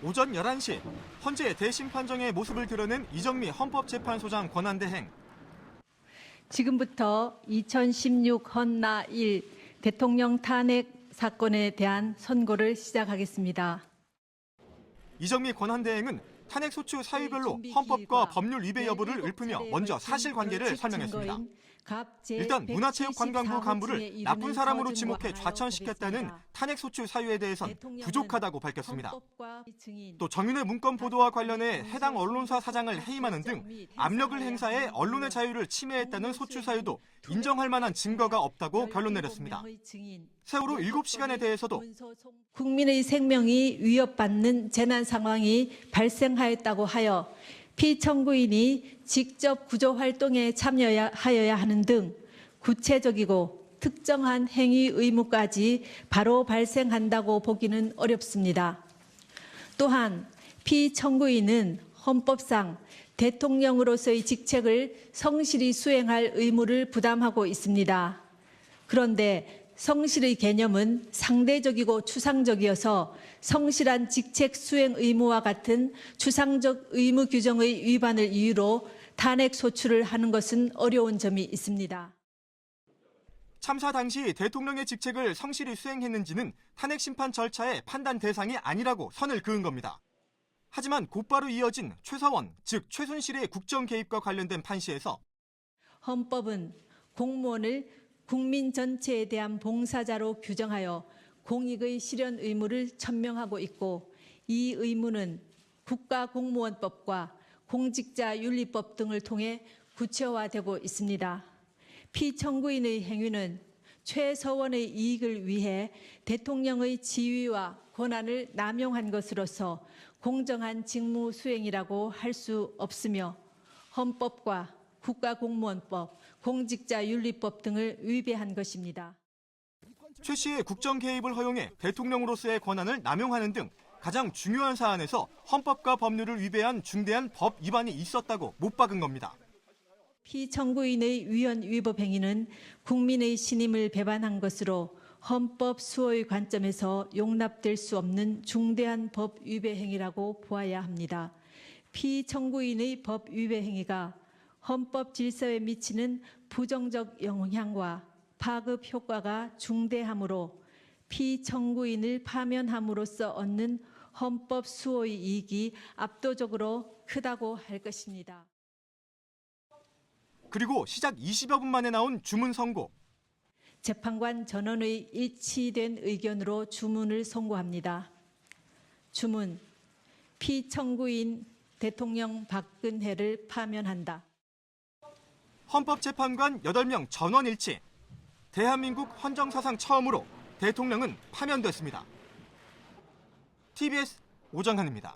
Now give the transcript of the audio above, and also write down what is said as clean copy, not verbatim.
오전 11시 헌재 대심판정의 모습을 드러낸 이정미 헌법재판소장 권한대행. 지금부터 2016 헌나 1 대통령 탄핵 사건에 대한 선고를 시작하겠습니다. 이정미 권한대행은 탄핵소추 사유별로 헌법과 법률 위배 여부를 읊으며 먼저 사실관계를 설명했습니다. 일단 문화체육관광부 간부를 나쁜 사람으로 지목해 좌천시켰다는 탄핵소추 사유에 대해선 부족하다고 밝혔습니다. 또 정윤회 문건 보도와 관련해 해당 언론사 사장을 해임하는 등 압력을 행사해 언론의 자유를 침해했다는 소추 사유도 인정할 만한 증거가 없다고 결론 내렸습니다. 세월호 7시간에 대해서도 국민의 생명이 위협받는 재난 상황이 발생하였다고 하여 피청구인이 직접 구조 활동에 참여하여야 하는 등 구체적이고 특정한 행위 의무까지 바로 발생한다고 보기는 어렵습니다. 또한 피청구인은 헌법상 대통령으로서의 직책을 성실히 수행할 의무를 부담하고 있습니다. 그런데 성실의 개념은 상대적이고 추상적이어서 성실한 직책 수행 의무와 같은 추상적 의무 규정의 위반을 이유로 탄핵 소추를 하는 것은 어려운 점이 있습니다. 참사 당시 대통령의 직책을 성실히 수행했는지는 탄핵 심판 절차의 판단 대상이 아니라고 선을 그은 겁니다. 하지만 곧바로 이어진 최서원, 즉 최순실의 국정 개입과 관련된 판시에서 헌법은 공무원을 국민 전체에 대한 봉사자로 규정하여 공익의 실현 의무를 천명하고 있고, 이 의무는 국가공무원법과 공직자윤리법 등을 통해 구체화되고 있습니다. 피청구인의 행위는 최서원의 이익을 위해 대통령의 지위와 권한을 남용한 것으로서 공정한 직무 수행이라고 할 수 없으며 헌법과 국가공무원법, 공직자윤리법 등을 위배한 것입니다. 최 씨의 국정 개입을 허용해 대통령으로서의 권한을 남용하는 등 가장 중요한 사안에서 헌법과 법률을 위배한 중대한 법 위반이 있었다고 못 박은 겁니다. 피청구인의 위헌 위법 행위는 국민의 신임을 배반한 것으로 헌법 수호의 관점에서 용납될 수 없는 중대한 법 위배 행위라고 보아야 합니다. 피청구인의 법 위배 행위가 헌법 질서에 미치는 부정적 영향과 파급 효과가 중대하므로 피청구인을 파면함으로써 얻는 헌법 수호의 이익이 압도적으로 크다고 할 것입니다. 그리고 시작 20여 분 만에 나온 주문 선고. 재판관 전원의 일치된 의견으로 주문을 선고합니다. 주문, 피청구인 대통령 박근혜를 파면한다. 헌법재판관 8명 전원 일치. 대한민국 헌정사상 처음으로 대통령은 파면됐습니다. TBS 오정현입니다.